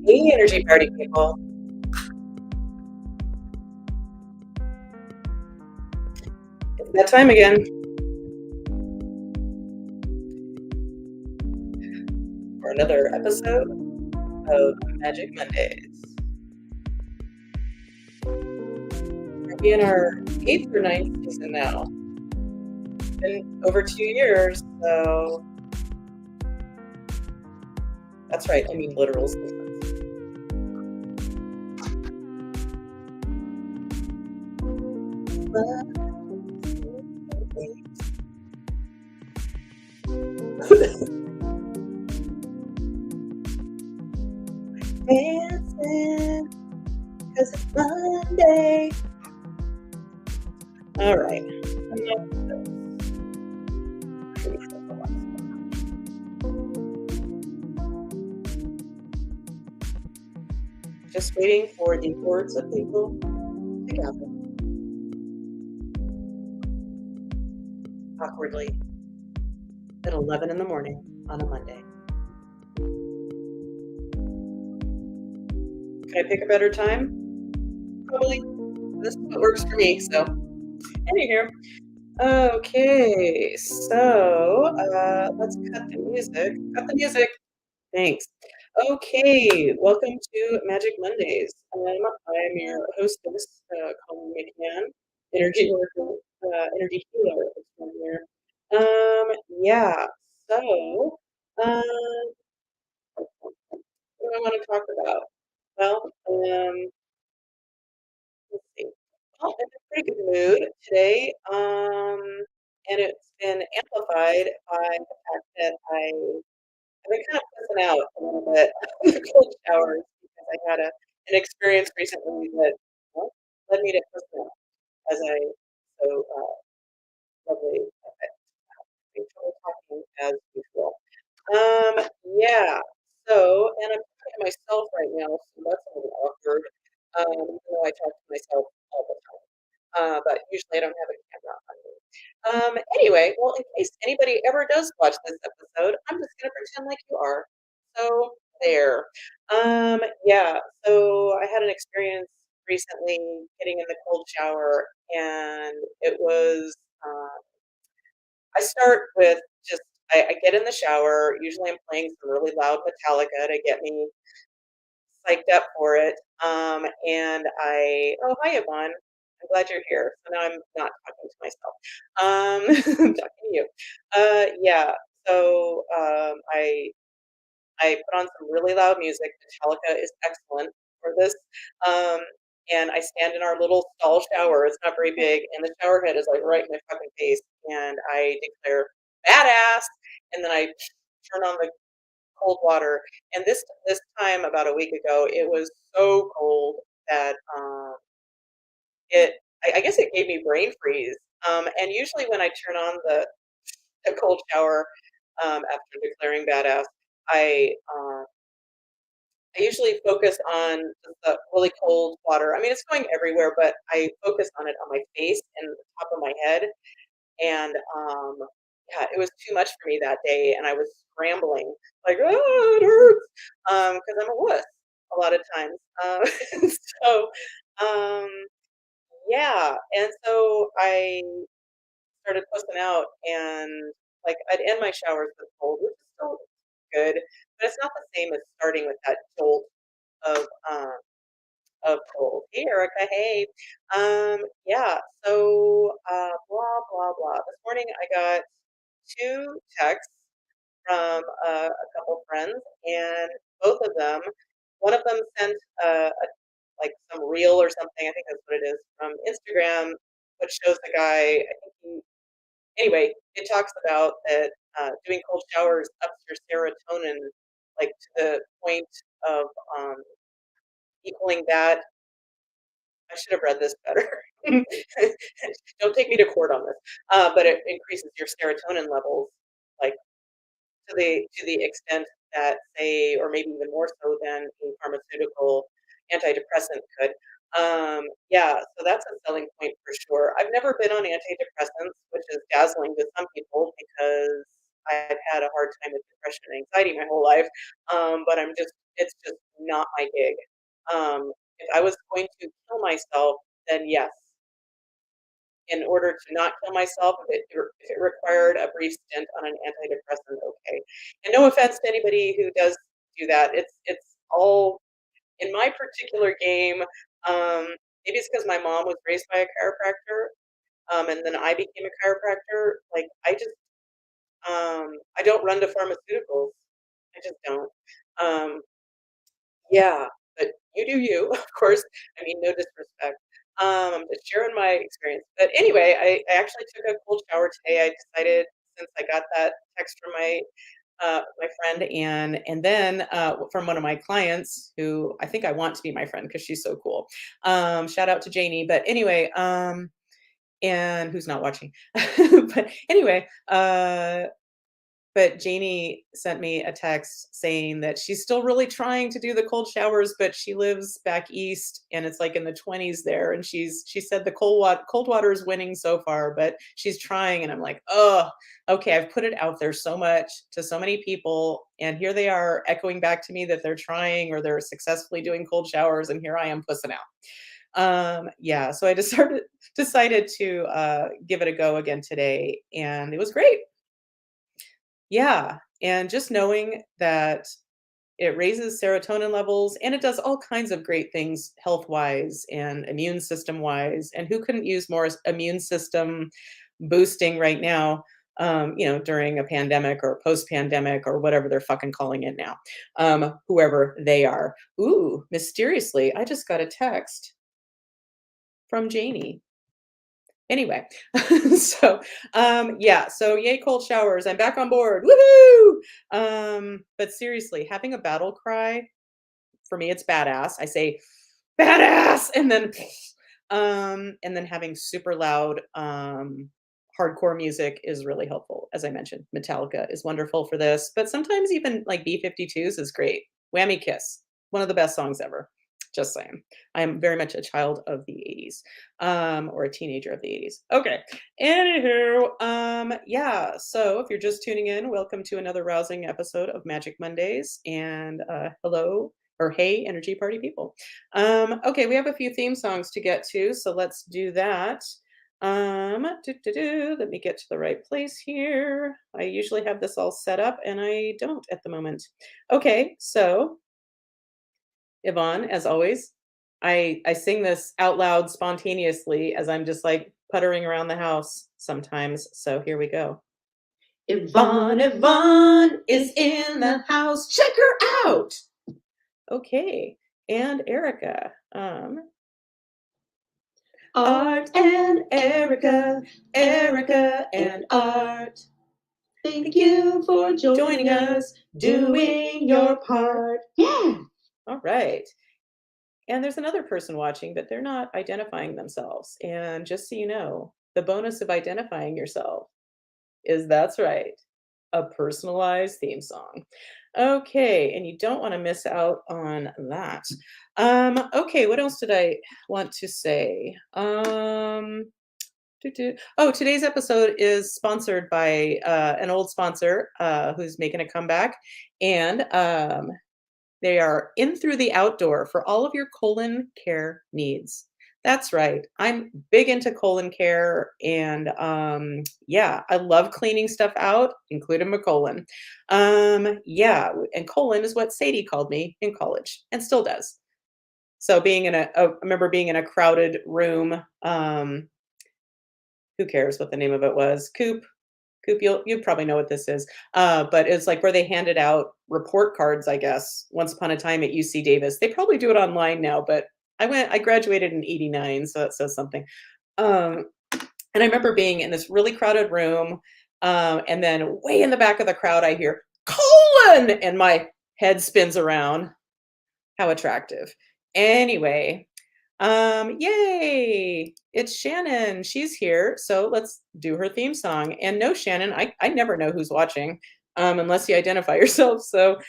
Hey, energy party people. It's that time again for another episode of Magic Mondays. We're in our eighth or ninth season now. It's been over 2 years, so that's right. I mean literal seasons. Dancing, cause it's Monday. All right. Just waiting for the words of people to gather awkwardly at 11 in the morning on a Monday. Can I pick a better time? Probably. This is what works for me. So, anywho. Okay, so let's cut the music. Cut the music. Thanks. Okay, welcome to Magic Mondays. I'm your hostess, Colin McMahon, energy worker, energy healer extraordinaire. Yeah. So, um, what do I want to talk about? Well, let's see. Well, I'm in a pretty good mood today, and it's been amplified by the fact that I've been kind of pissing out a little bit with the cold showers because I had an experience recently that well, led me to pissing out, as I so lovely totally talking as usual. Yeah. So, and I'm talking to myself right now, so that's a little awkward. Even though I talk to myself all the time. But usually I don't have a camera on me. Anyway, well, in case anybody ever does watch this episode, I'm just gonna pretend like you are. So there. Yeah. So I had an experience recently getting in the cold shower, and it was. I start with just I get in the shower. Usually, I'm playing some really loud Metallica to get me psyched up for it. And oh, hi, Yvonne. I'm glad you're here. So now I'm not talking to myself. I'm talking to you. Yeah. So I put on some really loud music. Metallica is excellent for this. Um, and I stand in our little stall shower. It's not very big, and the shower head is like right in my fucking face. And I declare badass, and then I turn on the cold water. And this time about a week ago, it was so cold that I guess it gave me brain freeze. And usually when I turn on the cold shower after declaring badass, I I usually focus on the really cold water. I mean, it's going everywhere, but I focus on it on my face and the top of my head. And yeah, it was too much for me that day, and I was scrambling like, oh, it hurts, because I'm a wuss a lot of times. So um, yeah, and so I started pussing out, and like I'd end my showers with cold, which is still good, but it's not the same as starting with that jolt of um of cold. Hey, Erica. Hey. Yeah. So, blah blah blah. This morning I got two texts from a couple friends, and both of them, one of them sent like some reel or something. I think that's what it is from Instagram, which shows the guy. I think anyway, it talks about that doing cold showers ups your serotonin like to the point of um, equaling that. I should have read this better. Don't take me to court on this. But it increases your serotonin levels like to the extent that say, or maybe even more so than a pharmaceutical antidepressant could. Yeah, so that's a selling point for sure. I've never been on antidepressants, which is dazzling to some people because I've had a hard time with depression and anxiety my whole life. But I'm just it's just not my gig. If I was going to kill myself, then yes, in order to not kill myself, if it required a brief stint on an antidepressant, okay. And no offense to anybody who does do that. It's all in my particular game. Maybe it's because my mom was raised by a chiropractor, and then I became a chiropractor. Like I don't run to pharmaceuticals. I just don't. Um, yeah, but you do you, of course. I mean, no disrespect. I'm just sharing my experience. But anyway, I actually took a cold shower today. I decided since I got that text from my friend and then from one of my clients who I think I want to be my friend because she's so cool. Shout out to Janie. But anyway, and who's not watching. But anyway, but Janie sent me a text saying that she's still really trying to do the cold showers, but she lives back east and it's like in the 20s there. And she said the cold water is winning so far, but she's trying. And I'm like, oh, okay, I've put it out there so much to so many people. And here they are echoing back to me that they're trying or they're successfully doing cold showers. And here I am pussing out. Yeah, so I decided to give it a go again today. And it was great. Yeah, and just knowing that it raises serotonin levels and it does all kinds of great things health-wise and immune system-wise, and who couldn't use more immune system boosting right now, during a pandemic or post-pandemic or whatever they're fucking calling it now, whoever they are. Ooh, mysteriously, I just got a text from Janie. Anyway, yeah, so yay cold showers. I'm back on board. Woohoo! But seriously, having a battle cry, for me it's badass. I say badass and then having super loud hardcore music is really helpful. As I mentioned, Metallica is wonderful for this, but sometimes even like B-52s is great. Whammy Kiss, one of the best songs ever. Just saying. I am very much a child of the 80s, or a teenager of the 80s. Okay. Anywho, yeah. So if you're just tuning in, welcome to another rousing episode of Magic Mondays. And hello or hey, energy party people. Okay, we have a few theme songs to get to, so let's do that. Let me get to the right place here. I usually have this all set up, and I don't at the moment. Okay, so Yvonne, as always, I sing this out loud spontaneously as I'm just like puttering around the house sometimes. So here we go. Yvonne is in the house. Check her out. Okay, and Erica. Art and Erica, Erica and Art. Thank you for joining us, doing your part. Yeah. All right. And there's another person watching, but they're not identifying themselves. And just so you know, the bonus of identifying yourself is that's right, a personalized theme song. Okay, and you don't want to miss out on that. Okay, what else did I want to say? Oh, today's episode is sponsored by an old sponsor who's making a comeback. And they are in through the outdoor for all of your colon care needs. That's right. I'm big into colon care and yeah, I love cleaning stuff out, including my colon. Yeah, and colon is what Sadie called me in college and still does. So I remember being in a crowded room. Who cares what the name of it was? Koop, you probably know what this is. But it's like where they handed out report cards, I guess, once upon a time at UC Davis. They probably do it online now, but I graduated in 89, so that says something. And I remember being in this really crowded room, and then way in the back of the crowd, I hear colon, and my head spins around. How attractive. Anyway, yay! It's Shannon. She's here. So let's do her theme song. And no, Shannon, I never know who's watching, unless you identify yourself. So,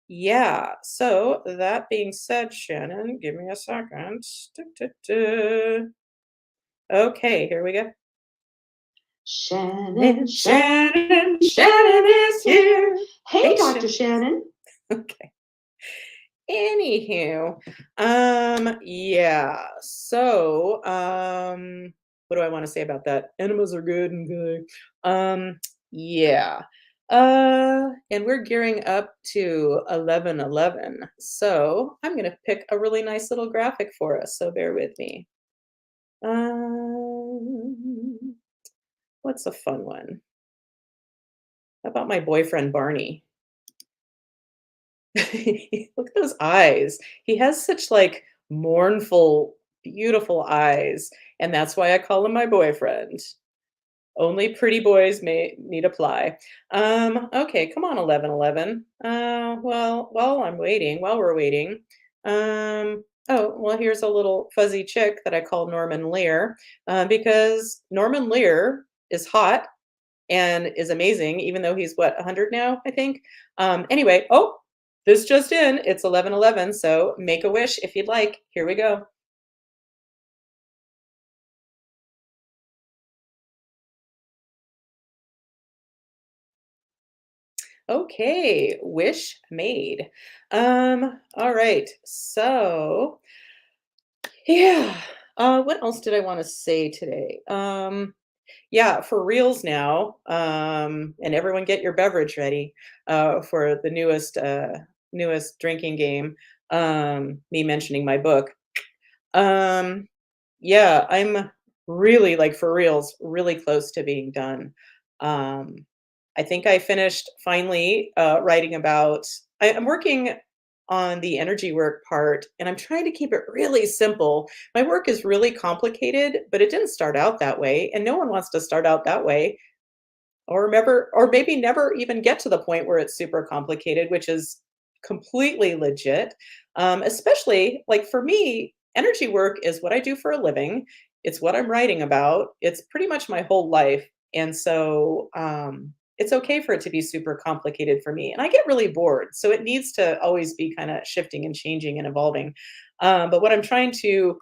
yeah. So that being said, Shannon, give me a second. Okay, here we go. Shannon is here. Hey, Dr. Shannon. Okay. Anywho, yeah. What do I want to say about that? Enemas are good and good. Yeah. And we're gearing up to 11:11. So I'm gonna pick a really nice little graphic for us. So bear with me. Um, what's a fun one? How about my boyfriend Barney? Look at those eyes. He has such like mournful, beautiful eyes, and that's why I call him my boyfriend. Only pretty boys may need apply. Okay, come on, 1111. Well, while we're waiting, oh, well, here's a little fuzzy chick that I call Norman Lear, because Norman Lear is hot and is amazing, even though he's what, 100 now, I think. Anyway, oh, this just in, it's 11:11, so make a wish if you'd like. Here we go. Okay, wish made. All right. So, yeah. What else did I want to say today? Yeah, for reals now. And everyone get your beverage ready for the newest drinking game. Me mentioning my book. Um, yeah, I'm really, like, for reals, really close to being done. Um, I think I finished finally, writing about I'm working on the energy work part, and I'm trying to keep it really simple. My work is really complicated, but it didn't start out that way, and no one wants to start out that way. Or maybe never even get to the point where it's super complicated, which is completely legit. Especially, like, for me, energy work is what I do for a living. It's what I'm writing about. It's pretty much my whole life, and so, it's okay for it to be super complicated for me, and I get really bored, so it needs to always be kinda shifting and changing and evolving. But what I'm trying to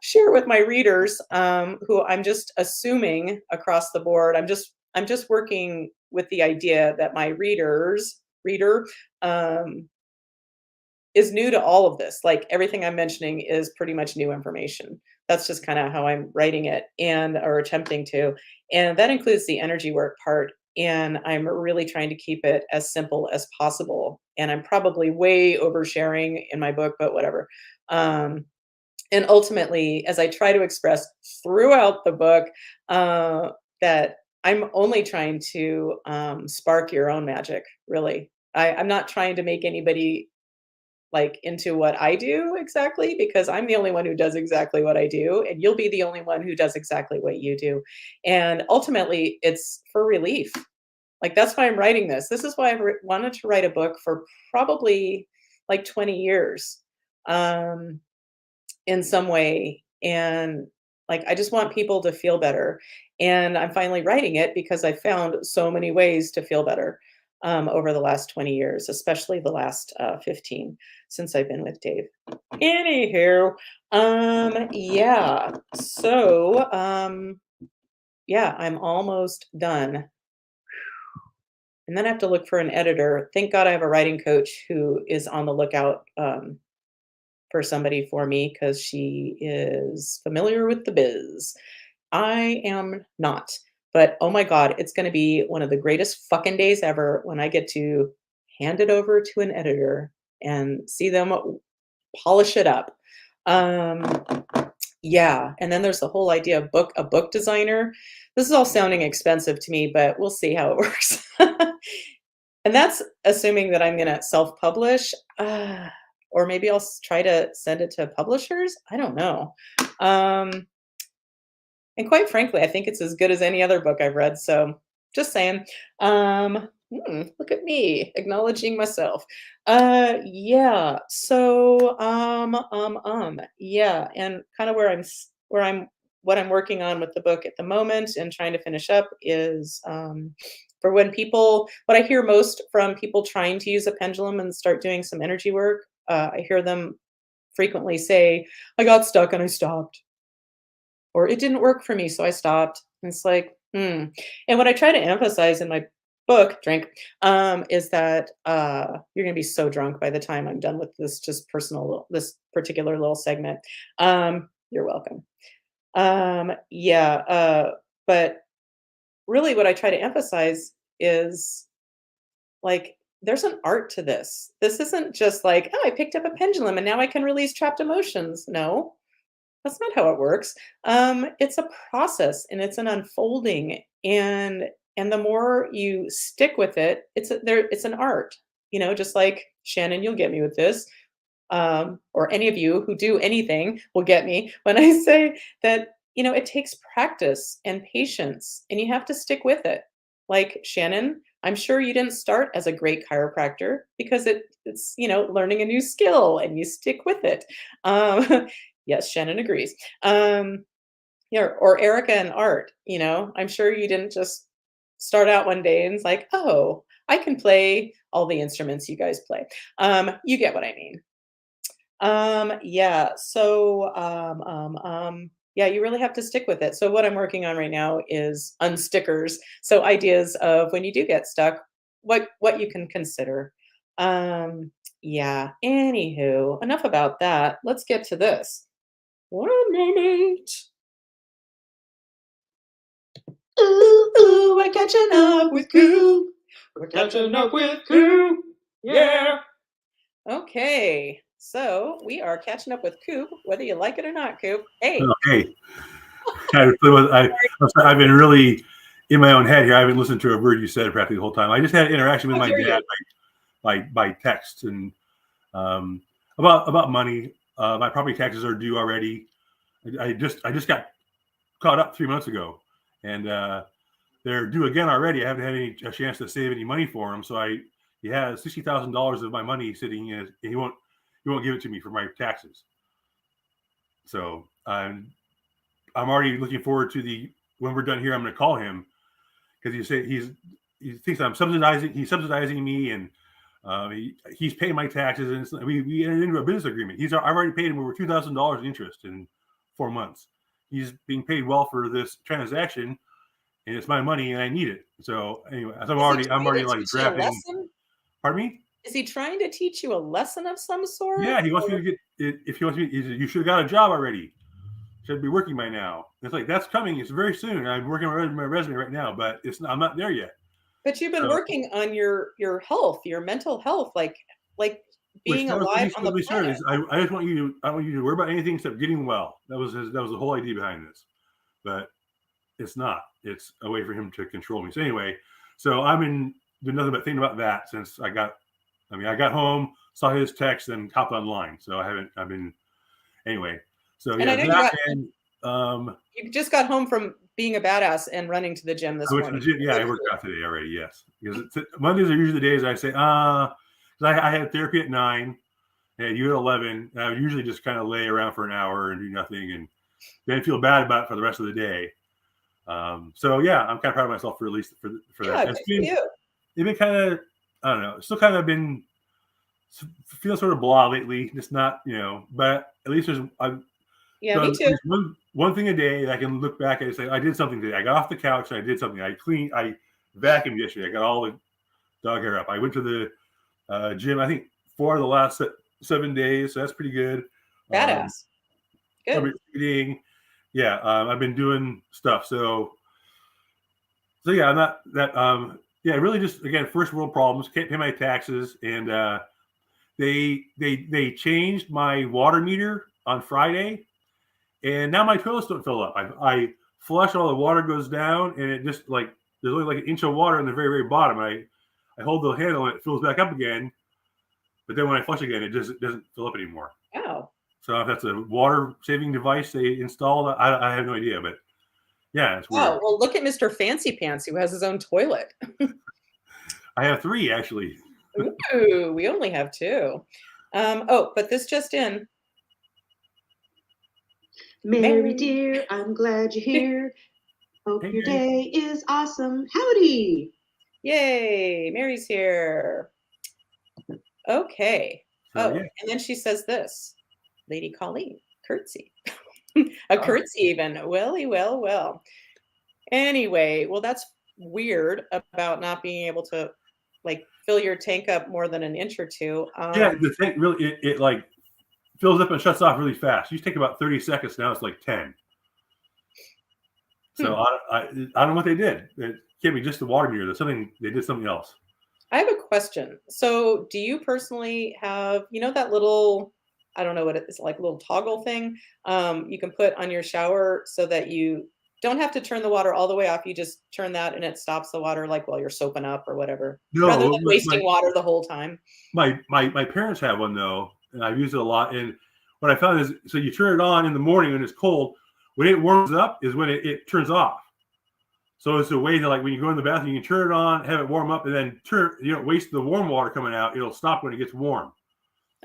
share with my readers, who I'm just assuming across the board. I'm just working with the idea that my reader is new to all of this. Like everything I'm mentioning is pretty much new information. That's just kind of how I'm writing it and or attempting to. And that includes the energy work part. And I'm really trying to keep it as simple as possible. And I'm probably way oversharing in my book, but whatever. Um, and ultimately, as I try to express throughout the book, that I'm only trying to spark your own magic, really. I'm not trying to make anybody like into what I do exactly because I'm the only one who does exactly what I do, and you'll be the only one who does exactly what you do. And ultimately, it's for relief. Like that's why I'm writing this. This is why wanted to write a book for probably like 20 years. Um, in some way, and, like, I just want people to feel better, and I'm finally writing it because I found so many ways to feel better, over the last 20 years, especially the last, 15 since I've been with Dave. Anywho, yeah, so, yeah, I'm almost done, and then I have to look for an editor. Thank God I have a writing coach who is on the lookout, for somebody for me because she is familiar with the biz. I am not. But oh my God, it's going to be one of the greatest fucking days ever when I get to hand it over to an editor and see them polish it up. Um, yeah, and then there's the whole idea of a book designer. This is all sounding expensive to me, but we'll see how it works. And that's assuming that I'm gonna self-publish, or maybe I'll try to send it to publishers. I don't know. Um, and quite frankly, I think it's as good as any other book I've read. So just saying. Look at me acknowledging myself. Yeah. So, yeah, and kind of where I'm, what I'm working on with the book at the moment and trying to finish up is, for when what I hear most from people trying to use a pendulum and start doing some energy work, I hear them frequently say, I got stuck and I stopped or it didn't work for me, so I stopped. And it's like, hmm. And what I try to emphasize in my book, drink, is that you're going to be so drunk by the time I'm done with this just this particular little segment. You're welcome. Yeah, but really what I try to emphasize is like there's an art to this. This isn't just like, oh, I picked up a pendulum and now I can release trapped emotions. No, that's not how it works. It's a process and it's an unfolding, and the more you stick with it, it's an art. Just like Shannon, you'll get me with this, or any of you who do anything will get me when I say that it takes practice and patience, and you have to stick with it. Like Shannon, I'm sure you didn't start as a great chiropractor because it's learning a new skill and you stick with it. Yes, Shannon agrees. Yeah, or Erica and Art. I'm sure you didn't just start out one day and it's like, oh, I can play all the instruments you guys play. You get what I mean. Yeah. So, yeah, you really have to stick with it. So what I'm working on right now is unstickers. So ideas of when you do get stuck, what you can consider. Yeah. Anywho, enough about that. Let's get to this. What a moment. Ooh, ooh, we're catching up with Koop. We're catching up with Koop. Yeah. Okay, so we are catching up with Koop, whether you like it or not, Koop. Hey. Okay. I've been really in my own head here. I haven't listened to a word you said practically the whole time. I just had an interaction with my dad by text and about money. My property taxes are due already. I just got caught up 3 months ago, and they're due again already. I haven't had a chance to save any money for them, so he has $60,000 of my money sitting in. He won't give it to me for my taxes. So I'm already looking forward to when we're done here. I'm going to call him because he thinks I'm subsidizing. He's subsidizing me, and he's paying my taxes. And we entered into a business agreement. I've already paid him over $2,000 in interest in 4 months. He's being paid well for this transaction, and it's my money, and I need it. So anyway, I'm already like drafting. Pardon me? Is he trying to teach you a lesson of some sort? Yeah, he wants me to get. If he wants me, you should have got a job already. Should be working by now. It's like that's coming. It's very soon. I'm working on my resume right now, but I'm not there yet. But you've been working on your health, your mental health, like being alive on the planet. I just want you to. I don't want you to worry about anything except getting well. That was the whole idea behind this, but it's not. It's a way for him to control me. So anyway, I've been doing nothing but thinking about that since I got home, saw his text, and hopped online. So I've been anyway. So and yeah, you just got home from being a badass and running to the gym this morning. I worked out today already. Yes, because Mondays are usually the days I say, because I had therapy at 9, and you at 11. And I would usually just kind of lay around for an hour and do nothing, and then feel bad about it for the rest of the day. So yeah, I'm kind of proud of myself for at least for that. It's been kind of, I don't know, still kind of been feel sort of blah lately. Just not, but at least me too. One thing a day that I can look back and say I did something today. I got off the couch and I did something. I vacuumed yesterday. I got all the dog hair up. I went to the gym. I think 4 of the last 7 days. So that's pretty good. Badass. Good. I've been eating. Yeah, I've been doing stuff. So yeah, I'm not that. Yeah, really just again first world problems. Can't pay my taxes, and they changed my water meter on Friday, and now my toilets don't fill up. I flush, all the water goes down, and it just like there's only like an inch of water in the very, very bottom. I hold the handle and it fills back up again, but then when I flush again, it doesn't fill up anymore. Wow. So if that's a water saving device they installed, I have no idea, but yeah, it's weird. Oh, well, look at Mr. Fancy Pants who has his own toilet. I have 3 actually. Ooh, we only have 2. Oh, but this just in. Mary dear, I'm glad you're here. Hope your day is awesome. Howdy. Yay, Mary's here. Okay. So, yeah. And then she says this. Lady Colleen, curtsy. A curtsy even. Well. Anyway, well, that's weird about not being able to like fill your tank up more than an inch or two. Yeah, the tank really it like fills up and shuts off really fast. You take about 30 seconds. Now it's like 10. So I don't know what they did. It can't be just the water meter. There's something they did something else. I have a question. So, do you personally have, that little, I don't know what it is, like little toggle thing, you can put on your shower so that you don't have to turn the water all the way off. You just turn that and it stops the water like while you're soaping up or whatever, rather No, than wasting water the whole time. my parents have one though, and I've used it a lot. And what I found is, so you turn it on in the morning when it's cold. When it warms up is when it turns off. So it's a way to, like, when you go in the bathroom, you can turn it on, have it warm up, and then you don't waste the warm water coming out. It'll stop when it gets warm.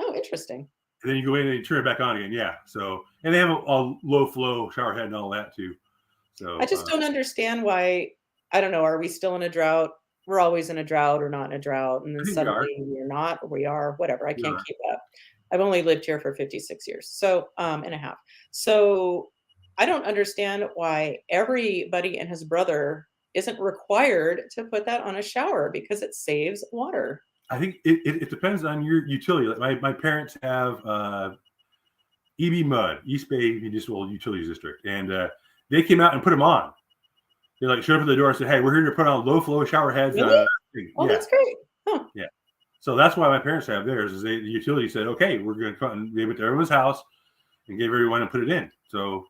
Oh, interesting. And then you go in and you turn it back on again. Yeah. So, and they have a low flow shower head and all that too. So I just don't understand why. I don't know. Are we still in a drought? We're always in a drought or not in a drought, and then I think we are. suddenly we're not, or we are, whatever. I We can't are. keep up. I've only lived here for 56 years, so and a half. So I don't understand why everybody and his brother isn't required to put that on a shower because it saves water. I think it depends on your utility. Like my parents have EB Mud, East Bay Municipal Utilities District, and they came out and put them on. They like showed up at the door and said, "Hey, we're here to put on low flow shower heads." Really? Oh, Yeah, that's great. Huh. yeah. So that's why my parents have theirs. Is the utility said, "Okay, we're going to come," and they went to everyone's house and gave everyone and put it in. So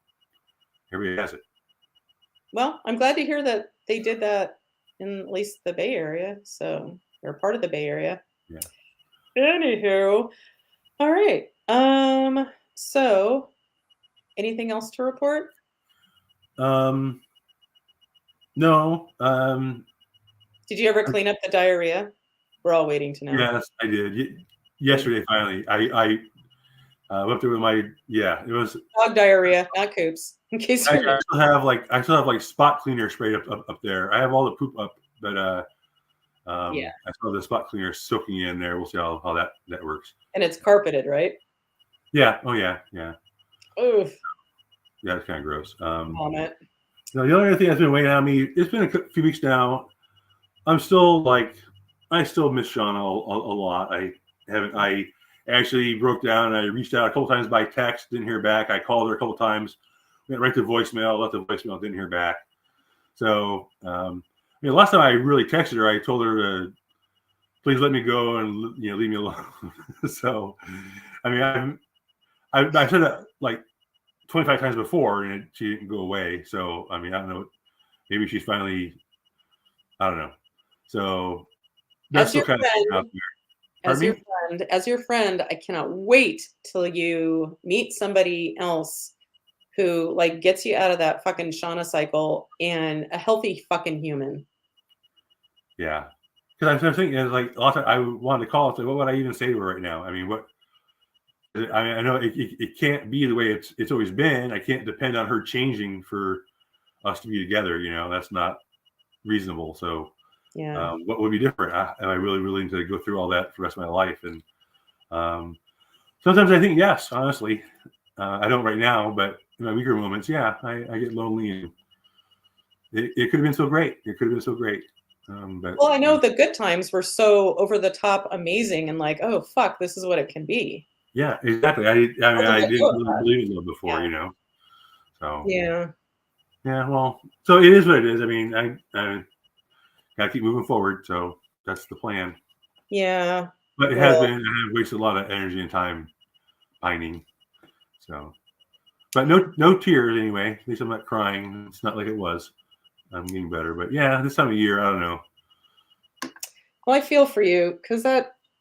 everybody has it. Well, I'm glad to hear that they did that in at least the Bay Area. So they're part of the Bay Area. Yeah. Anywho, all right. So anything else to report? No. Did you ever clean up the diarrhea? We're all waiting to know. Yes, I did. Yesterday, finally, I went through with my, it was Dog diarrhea, not Koop's. In case I you're still have like spot cleaner sprayed up there. I have all the poop up, but I still have the spot cleaner soaking in there. We'll see how that works. and it's carpeted, right? Yeah. Oh yeah. Yeah. Oof. Yeah. It's kind of gross. Vomit. No, the only other thing that's been weighing on me, it's been a few weeks now. I still miss Sean a lot. I actually broke down and I reached out a couple times by text, didn't hear back. I called her a couple times, went right to voicemail, left the voicemail, didn't hear back. So, last time I really texted her, I told her to please let me go and leave me alone. So, I said that like 25 times before, and she didn't go away. So, I don't know. Maybe she's finally, I don't know. So that's still kind of out there. As your friend, I cannot wait till you meet somebody else who like gets you out of that fucking Shauna cycle and a healthy fucking human. Yeah. Because I'm thinking, like, a lot of, I wanted to call and say, what would I even say to her right now? I know it can't be the way it's always been. I can't depend on her changing for us to be together. That's not reasonable. So, what would be different? Am I really willing to go through all that for the rest of my life? And sometimes I think yes. Honestly, I don't right now, but in my weaker moments, I get lonely. And it could have been so great. It could have been so great. But well, I know the good times were so over the top amazing and like, oh fuck, this is what it can be. Yeah, exactly. I didn't really believe in love before, So yeah. Well, so it is what it is. I gotta keep moving forward. So that's the plan. Yeah. But it has been. I have wasted a lot of energy and time pining. So, but no tears anyway. At least I'm not crying. It's not like it was. I'm getting better. But yeah, this time of year, I don't know. Well, I feel for you because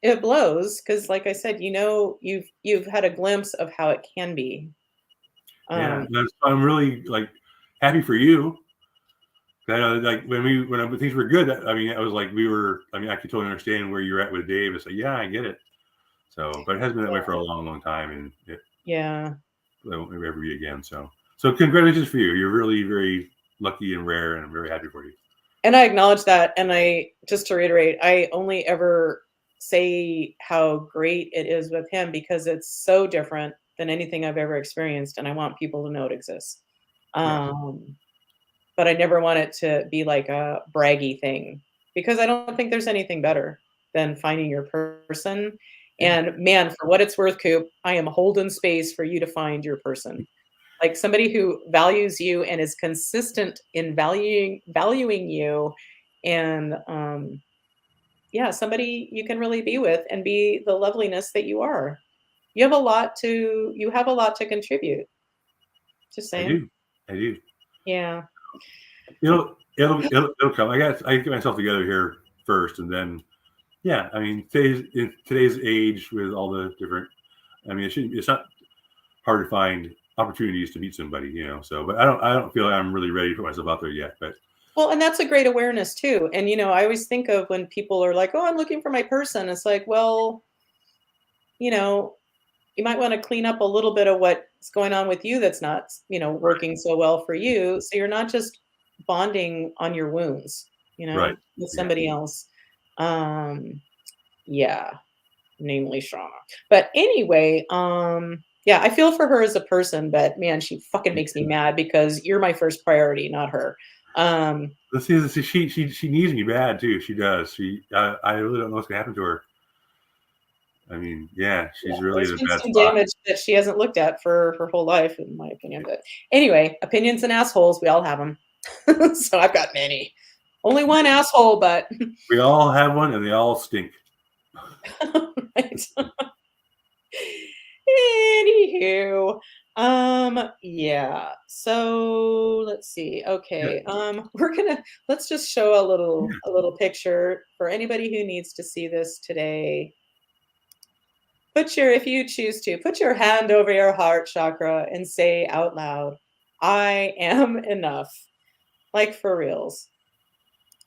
it blows. Because, like I said, you've had a glimpse of how it can be. I'm really like happy for you. I know, like when things were good. I was like I could totally understand where you're at with Dave. It's like, yeah, I get it. So, but it has been that way for a long, long time, and it won't ever be again. So congratulations for you. You're really very lucky and rare, and I'm very happy for you. And I acknowledge that. And just to reiterate, I only ever say how great it is with him because it's so different than anything I've ever experienced. And I want people to know it exists. but I never want it to be like a braggy thing because I don't think there's anything better than finding your person. Yeah, And man, for what it's worth, Coop, I am holding space for you to find your person. Like somebody who values you and is consistent in valuing you, and yeah, somebody you can really be with and be the loveliness that you are. You have a lot to contribute. Just I saying. do. I do. Yeah. It'll come. I get myself together here first, and then yeah. I mean, in today's age with all the different. I mean, it's not hard to find opportunities to meet somebody, So, but I don't feel like I'm really ready to put myself out there yet. But Well, and that's a great awareness too. And I always think of when people are like, "Oh, I'm looking for my person." It's like, well, you know, you might want to clean up a little bit of what's going on with you that's not, working so well for you. So you're not just bonding on your wounds, right, with yeah, somebody else. Um, yeah, namely Shauna. But anyway, yeah, I feel for her as a person, but man, she fucking makes me mad because you're my first priority, not her. Um, let's see. She needs me bad too. She does. I really don't know what's gonna happen to her. I mean, yeah, Yeah, she's really there's in a been bad some spot. damage that she hasn't looked at for her whole life, in my opinion. But anyway, opinions and assholes, we all have them. So I've got many. Only one asshole, but We all have one, and they all stink. right. Anywho, yeah. So let's see. Yeah, Okay, let's just show a little picture for anybody who needs to see this today. If you choose to, put your hand over your heart chakra and say out loud, I am enough. Like for reals.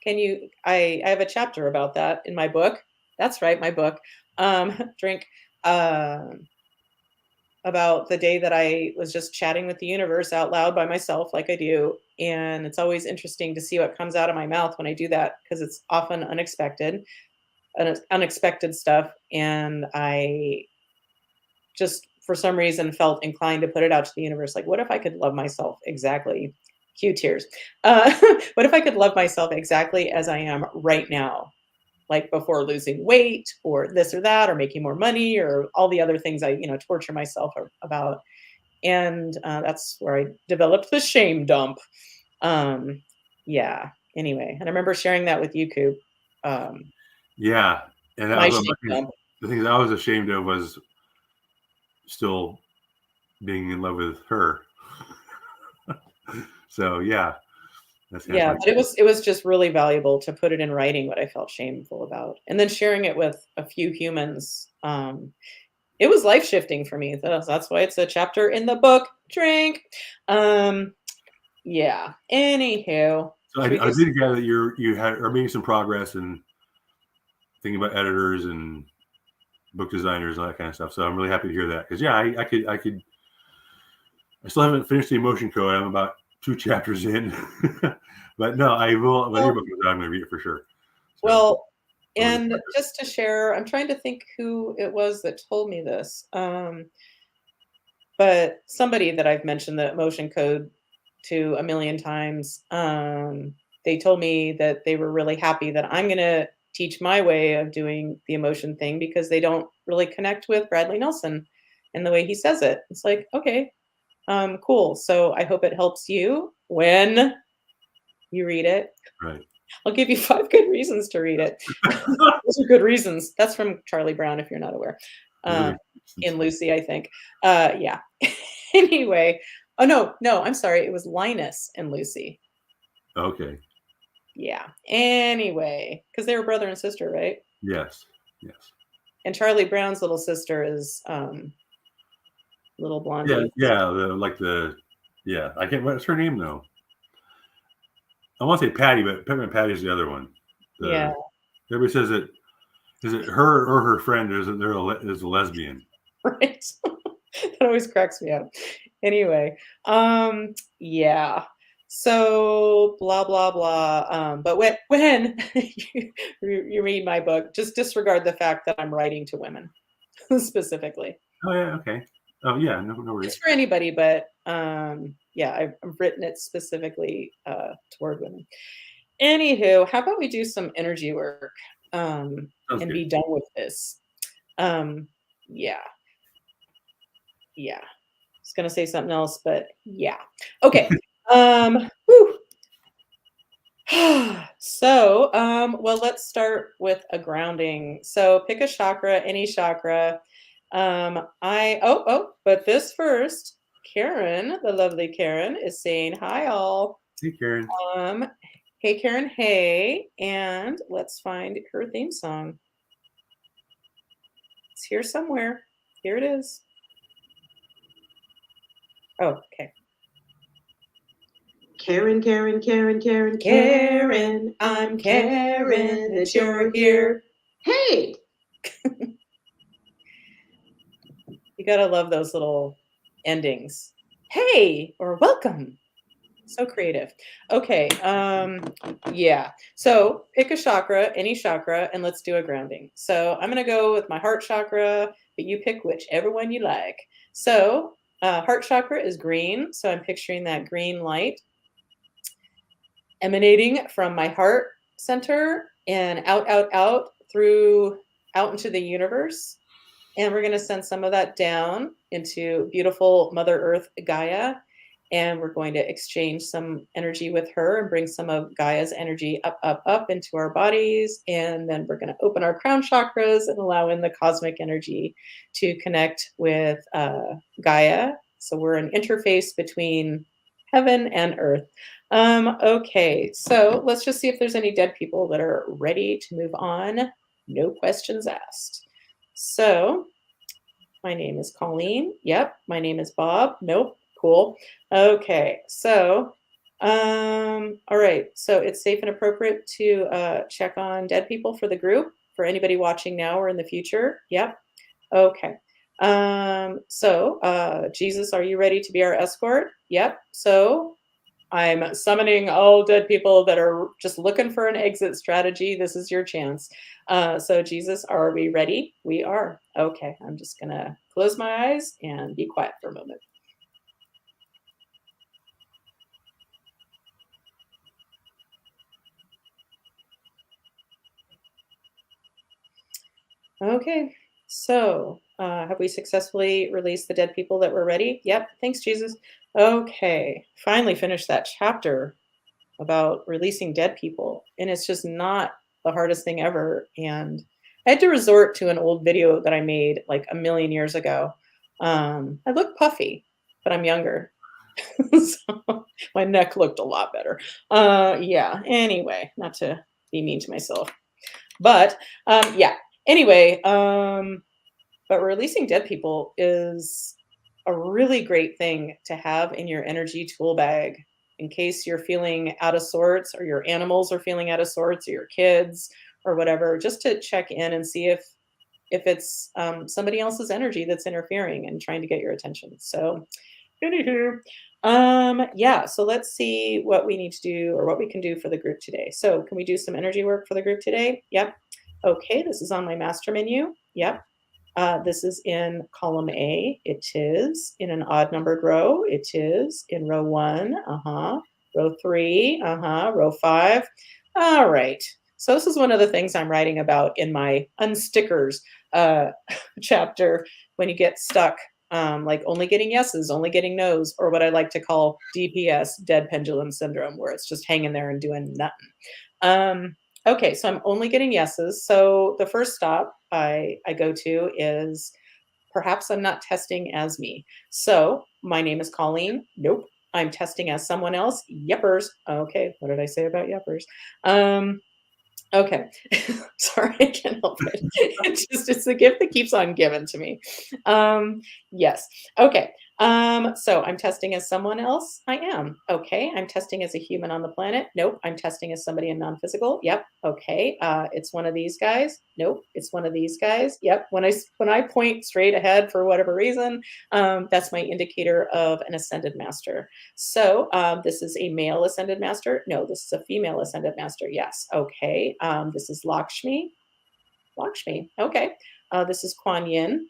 I have a chapter about that in my book. That's right, my book. Drink. Um, about the day that I was just chatting with the universe out loud by myself, like I do. And it's always interesting to see what comes out of my mouth when I do that because it's often unexpected stuff. And I just for some reason felt inclined to put it out to the universe. Like, what if I could love myself exactly? Cue tears. What if I could love myself exactly as I am right now? Like before losing weight or this or that, or making more money or all the other things I, torture myself about. And that's where I developed the shame dump. Um, yeah. Anyway, and I remember sharing that with you, Coop. Um, yeah, and that my was one of shame dump. the things I was ashamed of was still being in love with her. So yeah, that's kind of Yeah, funny. but it was just really valuable to put it in writing what I felt shameful about, and then sharing it with a few humans. It was life shifting for me. That's why it's a chapter in the book. Drink. Um, yeah. Anywho, So should we I just did gather that are making some progress and thinking about editors and book designers and all that kind of stuff. So I'm really happy to hear that because yeah, I still haven't finished the emotion code. I'm about 2 chapters in, but no, I will. When your well, book is out, I'm going to read it for sure. So well, I'm looking and forward to just to share, I'm trying to think who it was that told me this. But somebody that I've mentioned the emotion code to a million times, they told me that they were really happy that I'm going to teach my way of doing the emotion thing because they don't really connect with Bradley Nelson and the way he says it. It's like, okay, cool. So I hope it helps you when you read it. right. I'll give you 5 good reasons to read it. Those are good reasons. That's from Charlie Brown, if you're not aware. Really? Um, in Lucy, I think. Yeah. Anyway. Oh no, I'm sorry. It was Linus and Lucy. Okay. Yeah. Anyway, because they were brother and sister, right? Yes. Yes. And Charlie Brown's little sister is little Yeah. blondie. Yeah. Yeah. I can't. What's her name though? I want to say Patty, but Peppermint Patty is the other one. Yeah. Everybody says it. Is it her or her friend? Or is a lesbian? Right. That always cracks me up. Anyway, yeah. So blah blah blah. But when you read my book, just disregard the fact that I'm writing to women specifically. Oh yeah. Okay. Oh yeah. No It's worries. for anybody, but Yeah, I've written it specifically toward women. Anywho, how about we do some energy work Sounds and good. be done with this? Um, yeah, yeah. I was gonna say something else, but yeah. Okay. Whew. So, well, let's start with a grounding. So pick a chakra, any chakra. But this first, Karen, the lovely Karen, is saying hi all. Hey, Karen. Um, hey Karen, hey, and let's find her theme song. It's here somewhere. Here it is. Oh, okay. Karen, Karen, Karen, Karen, Karen, I'm Karen, that you're here. Hey! You gotta love those little endings. Hey, or welcome. So creative. Okay, yeah. So pick a chakra, any chakra, and let's do a grounding. So I'm gonna go with my heart chakra, but you pick whichever one you like. So heart chakra is green, so I'm picturing that green light emanating from my heart center and out through out into the universe. And we're going to send some of that down into beautiful Mother Earth Gaia. And we're going to exchange some energy with her and bring some of Gaia's energy up into our bodies. And then we're going to open our crown chakras and allow in the cosmic energy to connect with Gaia. So we're an interface between heaven and earth. Okay, so let's just see if there's any dead people that are ready to move on. No questions asked. So, my name is Colleen. Yep. My name is Bob. Nope. Cool. Okay. So, all right. So it's safe and appropriate to check on dead people for the group for anybody watching now or in the future. Yep. Okay. Jesus, are you ready to be our escort? Yep. So I'm summoning all dead people that are just looking for an exit strategy. This is your chance. So, Jesus, are we ready? We are. Okay, I'm just going to close my eyes and be quiet for a moment. Okay, so have we successfully released the dead people that were ready? Yep, thanks, Jesus. Okay, finally finished that chapter about releasing dead people. And it's just not the hardest thing ever. And I had to resort to an old video that I made like a million years ago. I look puffy, but I'm younger. So my neck looked a lot better. Yeah, anyway, not to be mean to myself. But yeah, anyway, but releasing dead people is a really great thing to have in your energy tool bag in case you're feeling out of sorts or your animals are feeling out of sorts or your kids or whatever, just to check in and see if it's somebody else's energy that's interfering and trying to get your attention. So anywho, yeah, so let's see what we need to do or what we can do for the group today. So can we do some energy work for the group today? Yep. Okay, this is on my master menu. Yep. This is in column A. It is in an odd numbered row. It is in row 1. Row 3. Row 5. All right. So this is one of the things I'm writing about in my unstickers chapter when you get stuck, like only getting yeses, only getting nos, or what I like to call DPS, dead pendulum syndrome, where it's just hanging there and doing nothing. Okay, so I'm only getting yeses. So the first stop I go to is perhaps I'm not testing as me. So my name is Colleen. Nope. I'm testing as someone else. Yeppers. Okay, what did I say about yeppers? Okay. Sorry, I can't help it. It's the gift that keeps on giving to me. Yes. Okay. So I'm testing as someone else. I am. Okay. I'm testing as a human on the planet. Nope. I'm testing as somebody in non-physical. Yep. Okay. It's one of these guys. Nope. It's one of these guys. Yep. When I point straight ahead for whatever reason, that's my indicator of an ascended master. So this is a male ascended master. No, this is a female ascended master. Yes. Okay. This is Lakshmi. Lakshmi. Okay. This is Kuan Yin,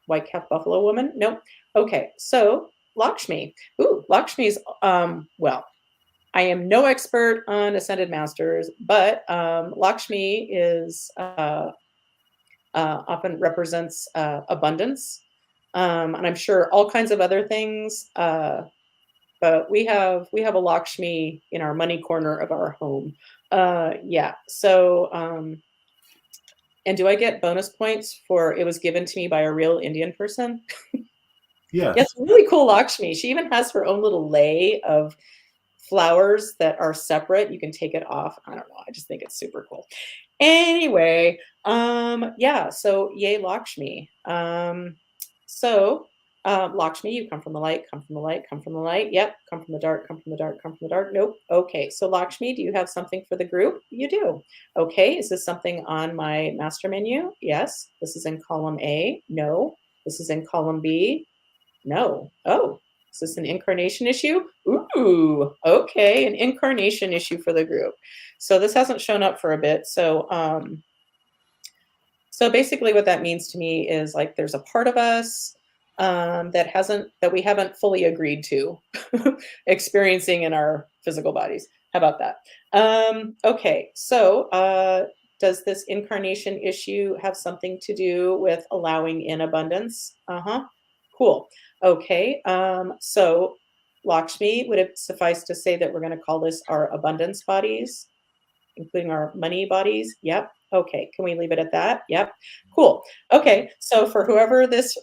white cap buffalo woman. Nope. Okay. So Lakshmi. Ooh, Lakshmi's, well, I am no expert on ascended masters, but Lakshmi is often represents abundance, and I'm sure all kinds of other things. But we have a Lakshmi in our money corner of our home. Yeah. So, and do I get bonus points for it was given to me by a real Indian person? Yes. Yeah, it's really cool Lakshmi. She even has her own little lei of flowers that are separate. You can take it off. I don't know. I just think it's super cool. Anyway, yeah, so yay Lakshmi. Lakshmi, you come from the light, come from the light, come from the light. Yep, come from the dark, come from the dark, come from the dark. Nope. Okay, so Lakshmi, do you have something for the group? You do. Okay, is this something on my master menu? Yes. This is in column A. No. This is in column B. No. Oh, is this an incarnation issue? Ooh, okay, an incarnation issue for the group. So this hasn't shown up for a bit. So basically what that means to me is like there's a part of us that we haven't fully agreed to experiencing in our physical bodies. How about that? Okay, so does this incarnation issue have something to do with allowing in abundance? Uh-huh. Cool. Okay, so Lakshmi, would it suffice to say that we're going to call this our abundance bodies, including our money bodies? Yep. Okay, can we leave it at that? Yep. Cool. Okay, so for whoever this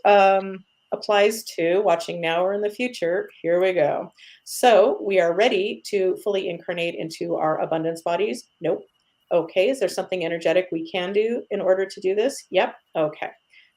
applies to, watching now or in the future, here we go. So we are ready to fully incarnate into our abundance bodies? Nope. Okay, is there something energetic we can do in order to do this? Yep. Okay.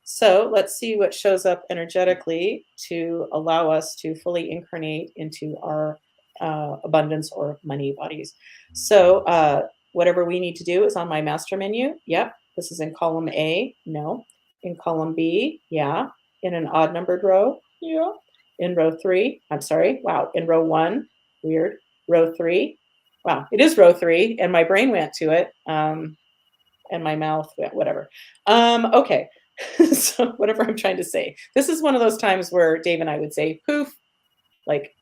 So let's see what shows up energetically to allow us to fully incarnate into our abundance or money bodies. So whatever we need to do is on my master menu. Yep. This is in column A. No. In column B. Yeah. In an odd numbered row. Yeah. In row 3. I'm sorry. Wow. In row 1. Weird. Row 3. Wow. It is row 3. And my brain went to it. And my mouth, whatever. Okay. So whatever I'm trying to say. This is one of those times where Dave and I would say, poof, like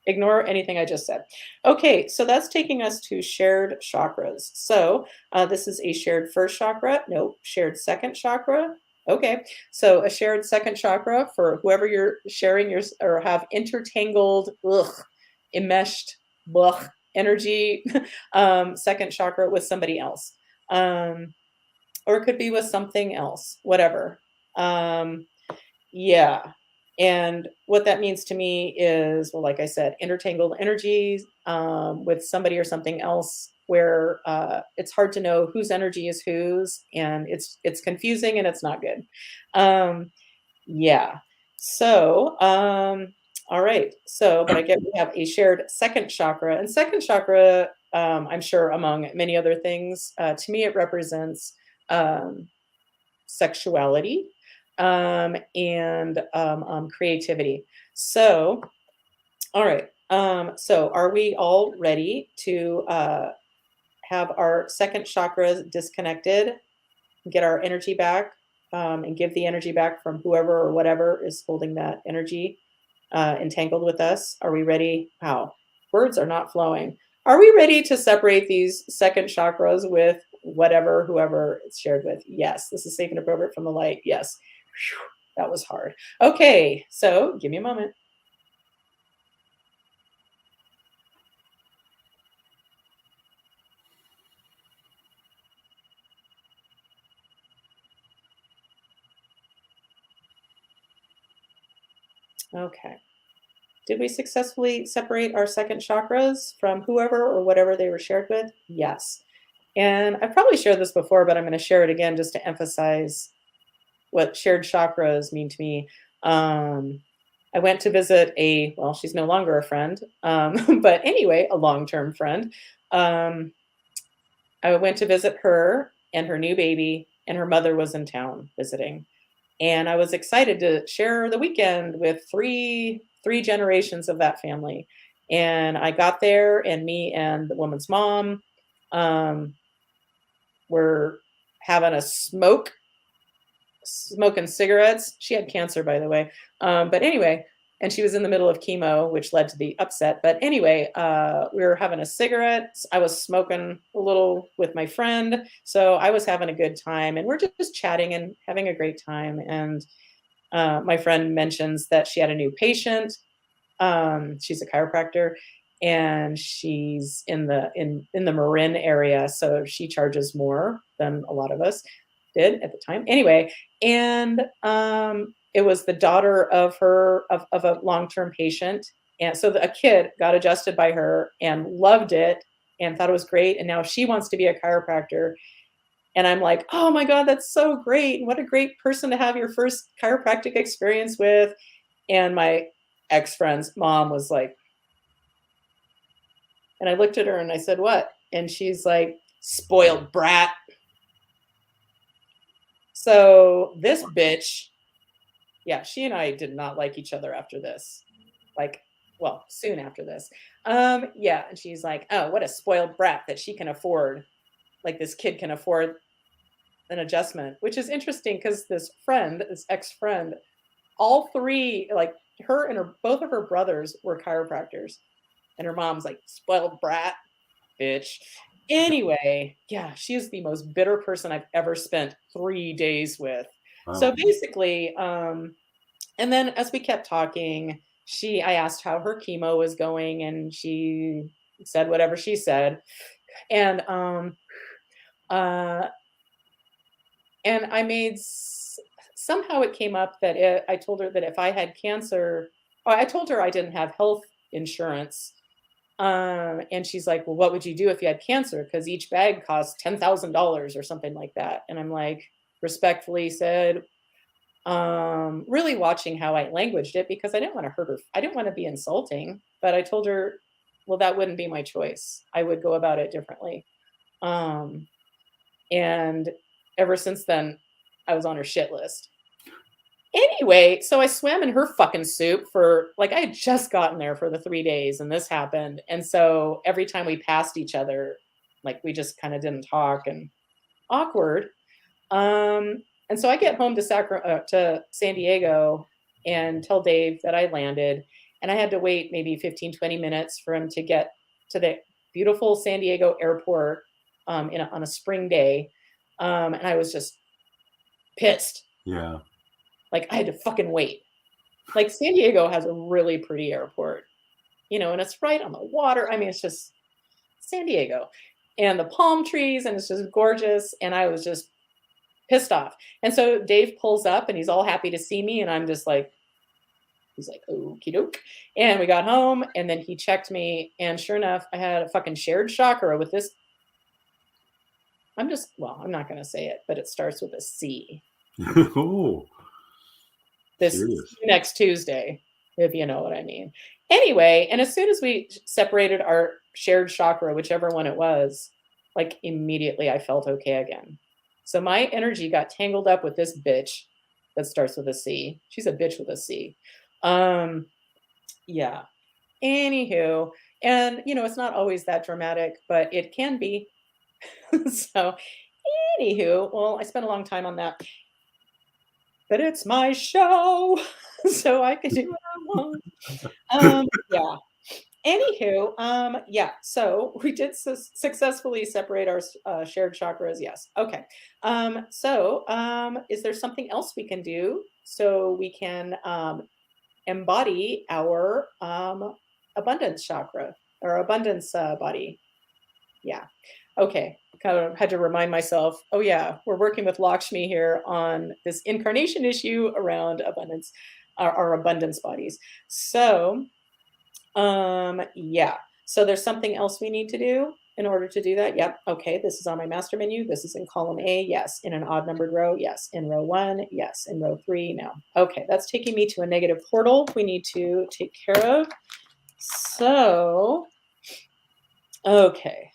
ignore anything I just said. Okay, so that's taking us to shared chakras. So this is a shared first chakra. No, shared second chakra. Okay, so a shared second chakra for whoever you're sharing your or have intertangled, enmeshed, energy second chakra with somebody else. Or it could be with something else, whatever. Yeah. And what that means to me is, well, like I said, intertangled energies with somebody or something else where it's hard to know whose energy is whose, and it's confusing and it's not good. Yeah. So, all right. So, but I get we have a shared second chakra, and second chakra, I'm sure among many other things, to me it represents sexuality and creativity. So, all right. So, are we all ready to have our second chakra disconnected, get our energy back, and give the energy back from whoever or whatever is holding that energy entangled with us? Are we ready? Wow, words are not flowing. Are we ready to separate these second chakras with whatever, whoever it's shared with? Yes. This is safe and appropriate from the light. Yes. Whew, that was hard. Okay, so give me a moment. Okay. Did we successfully separate our second chakras from whoever or whatever they were shared with? Yes. And I've probably shared this before, but I'm going to share it again just to emphasize what shared chakras mean to me. I went to visit well, she's no longer a friend, but anyway, a long-term friend. I went to visit her and her new baby, and her mother was in town visiting. And I was excited to share the weekend with three generations of that family. And I got there, and me and the woman's mom were having a smoking cigarettes. She had cancer, by the way. But anyway, and she was in the middle of chemo, which led to the upset. But anyway, we were having a cigarette. I was smoking a little with my friend, so I was having a good time, and we're just chatting and having a great time. And my friend mentions that she had a new patient. She's a chiropractor, and she's in the Marin area, so she charges more than a lot of us did at the time. Anyway, and it was the daughter of a long-term patient, and so a kid got adjusted by her and loved it and thought it was great, and now she wants to be a chiropractor. And I'm like, oh my God, that's so great. What a great person to have your first chiropractic experience with. And my ex-friend's mom was like, and I looked at her and I said, what? And she's like, spoiled brat. So this bitch, yeah, she and I did not like each other after this. Like, well, soon after this. Yeah. And she's like, oh, what a spoiled brat that she can afford. Like this kid can afford an adjustment, which is interesting because this ex-friend, all three, like her and both of her brothers were chiropractors. And her mom's like, spoiled brat, bitch. Anyway, yeah, she's the most bitter person I've ever spent 3 days with. Wow. So basically, and then as we kept talking, I asked how her chemo was going, and she said whatever she said. And I somehow it came up that I told her that if I had cancer, I told her I didn't have health insurance. And she's like, well, what would you do if you had cancer? Because each bag costs $10,000 or something like that. And I'm like, respectfully said, really watching how I languaged it because I didn't want to hurt her. I didn't want to be insulting, but I told her, well, that wouldn't be my choice. I would go about it differently. And ever since then, I was on her shit list. Anyway, so I swam in her fucking soup for like I had just gotten there for the 3 days and this happened. And so every time we passed each other, like we just kind of didn't talk and awkward. And so I get home to San Diego and tell Dave that I landed, and I had to wait maybe 15, 20 minutes for him to get to the beautiful San Diego airport on a spring day. And I was just pissed. Yeah. Like I had to fucking wait. Like San Diego has a really pretty airport, and it's right on the water. I mean, it's just San Diego and the palm trees, and it's just gorgeous. And I was just pissed off. And so Dave pulls up and he's all happy to see me. And I'm just like, he's like, okie doke. And we got home and then he checked me. And sure enough, I had a fucking shared chakra with this. I'm not going to say it, but it starts with a C. Oh. This next Tuesday, if you know what I mean. Anyway, and as soon as we separated our shared chakra, whichever one it was, like immediately I felt okay again. So my energy got tangled up with this bitch that starts with a C. She's a bitch with a C. Yeah. Anywho, and it's not always that dramatic, but it can be. So anywho, well, I spent a long time on that. But it's my show, so I can do what I want. Yeah. Anywho, yeah. So we did successfully separate our shared chakras. Yes. Okay. Is there something else we can do so we can embody our abundance chakra or abundance body? Yeah. Okay. Kind of had to remind myself, oh yeah, we're working with Lakshmi here on this incarnation issue around abundance, our abundance bodies. So, yeah. So there's something else we need to do in order to do that. Yep. Okay. This is on my master menu. This is in column A. Yes. In an odd numbered row. Yes. In row 1. Yes. In row 3. No. Okay. That's taking me to a negative portal we need to take care of. So, okay.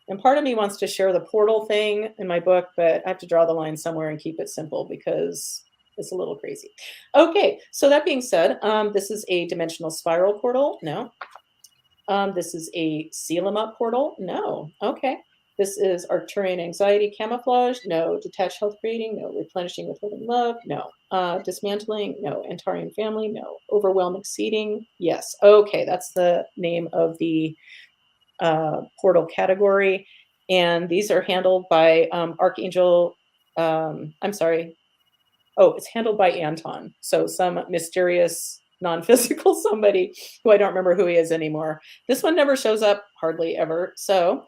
And part of me wants to share the portal thing in my book, but I have to draw the line somewhere and keep it simple because it's a little crazy. Okay, so that being said, this is a dimensional spiral portal. No. This is a seal 'em up portal. No. Okay. This is Arcturian anxiety camouflage. No. Detached health creating. No. Replenishing with living love. No. Dismantling. No. Antarian family. No. Overwhelm exceeding. Yes. Okay, that's the name of the portal category. And these are handled by Archangel. I'm sorry. Oh, it's handled by Anton. So some mysterious non-physical somebody who I don't remember who he is anymore. This one never shows up hardly ever. So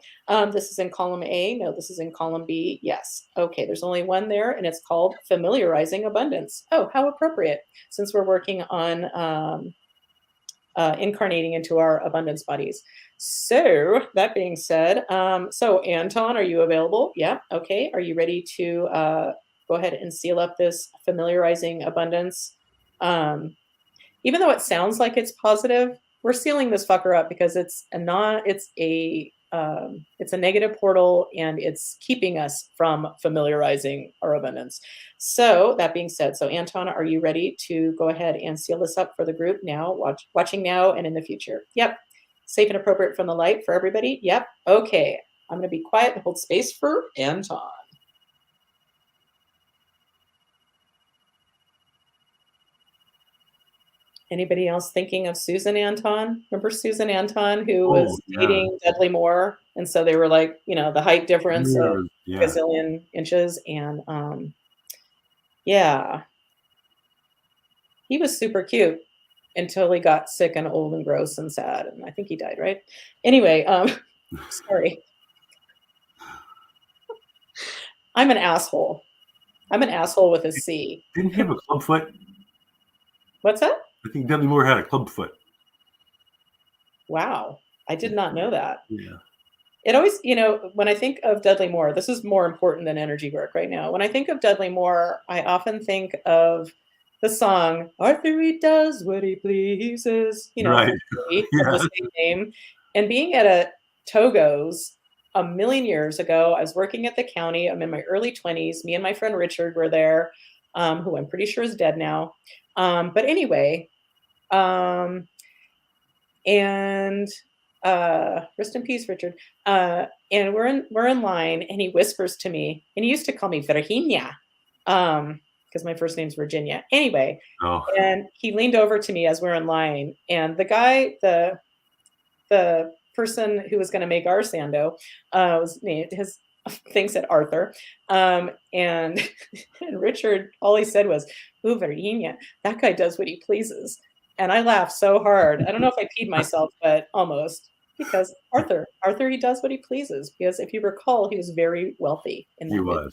this is in column A. No, this is in column B. Yes. Okay, there's only one there, and it's called Familiarizing Abundance. Oh, how appropriate, since we're working on incarnating into our abundance bodies. So that being said, so Anton, are you available? Yeah. Okay. Are you ready to go ahead and seal up this familiarizing abundance? Even though it sounds like it's positive, we're sealing this fucker up because it's a negative portal, and it's keeping us from familiarizing our abundance. So that being said, so Anton, are you ready to go ahead and seal this up for the group now, watching now and in the future? Yep. Safe and appropriate from the light for everybody? Yep. Okay. I'm going to be quiet and hold space for Anton. Anybody else thinking of Susan Anton? Remember Susan Anton, who was dating Dudley Moore? And so they were like, the height difference of a gazillion inches. And yeah, he was super cute until he got sick and old and gross and sad. And I think he died, right? Anyway, sorry. I'm an asshole. I'm an asshole with a C. Didn't he have a club foot? What's that? I think Dudley Moore had a club foot. Wow. I did not know that. Yeah. It always, when I think of Dudley Moore, this is more important than energy work right now. When I think of Dudley Moore, I often think of the song, Arthur, he does what he pleases, right. The same name. And being at a Togo's a million years ago, I was working at the county. I'm in my early 20s. Me and my friend Richard were there, who I'm pretty sure is dead now. But anyway, and rest in peace, Richard. And we're in line, and he whispers to me, and he used to call me Virginia, because my first name's Virginia. Anyway, and he leaned over to me as we're in line, and the guy, the person who was going to make our sando, was named, his thing said Arthur, and Richard, all he said was, "Ooh, Virginia, that guy does what he pleases." And I laughed so hard. I don't know if I peed myself, but almost. Because Arthur, he does what he pleases. Because if you recall, he was very wealthy in that movie,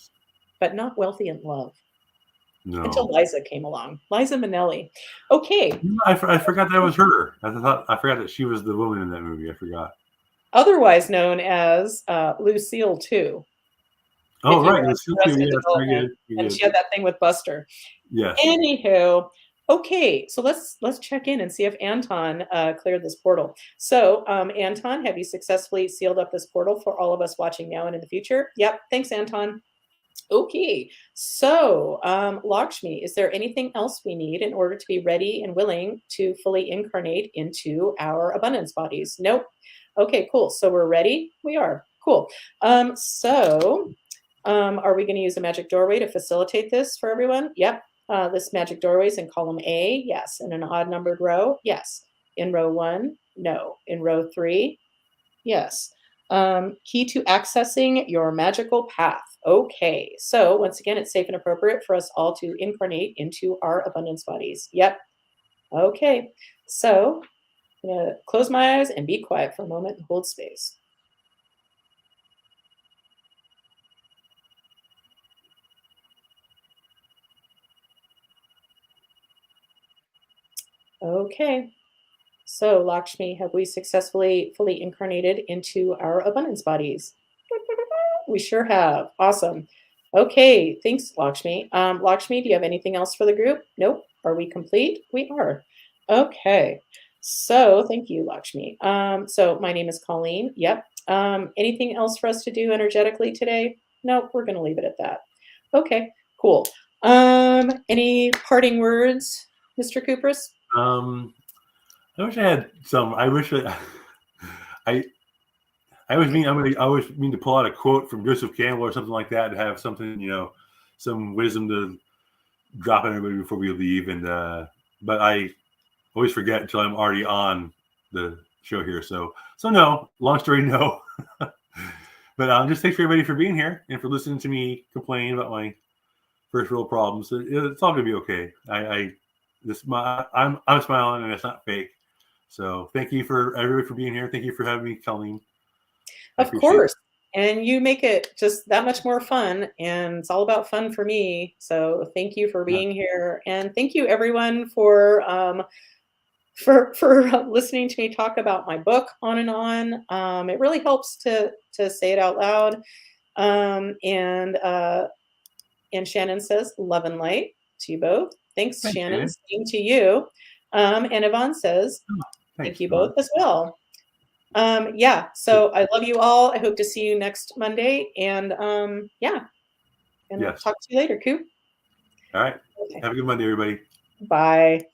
but not wealthy in love. No. Until Liza came along. Liza Minnelli. Okay. I forgot that was her. I forgot that she was the woman in that movie. I forgot. Otherwise known as Lucille 2. Oh, right. Lucille 2. Yes, and she had that thing with Buster. Yes. Anywho. Okay, so let's check in and see if Anton cleared this portal. So, Anton, have you successfully sealed up this portal for all of us watching now and in the future? Yep. Thanks, Anton. Okay, so Lakshmi, is there anything else we need in order to be ready and willing to fully incarnate into our abundance bodies? Nope. Okay, cool. So we're ready? We are. Cool. So are we going to use a magic doorway to facilitate this for everyone? Yep. This magic doorway is in column A, yes. In an odd numbered row, yes. In row 1, no. In row 3, yes. Key to accessing your magical path. Okay, so once again, it's safe and appropriate for us all to incarnate into our abundance bodies. Yep. Okay, so I'm going to close my eyes and be quiet for a moment and hold space. Okay, so Lakshmi, have we successfully fully incarnated into our abundance bodies? We sure have. Awesome. Okay, thanks, Lakshmi. Lakshmi, do you have anything else for the group? Nope. Are we complete? We are. Okay. So thank you, Lakshmi. So my name is Colleen. Yep. Anything else for us to do energetically today? Nope, we're going to leave it at that. Okay, cool. Any parting words, Mr. Kupris? I wish I had some. I wish I I always mean to pull out a quote from Joseph Campbell or something like that to have something, some wisdom to drop on everybody before we leave. And but I always forget until I'm already on the show here. So no, long story no. But just thanks for everybody for being here and for listening to me complain about my first world problems. It's all gonna be okay. I'm smiling and it's not fake. So thank you for everybody for being here. Thank you for having me, Colleen. Of course. And you make it just that much more fun, and it's all about fun for me. So thank you for being here, and thank you everyone for listening to me talk about my book on and on. It really helps to say it out loud. And Shannon says, love and light to you both. Thanks Shannon. Same to you. And Yvonne says, thank you both as well. So I love you all. I hope to see you next Monday. And I'll talk to you later, Koop. All right. Okay. Have a good Monday, everybody. Bye.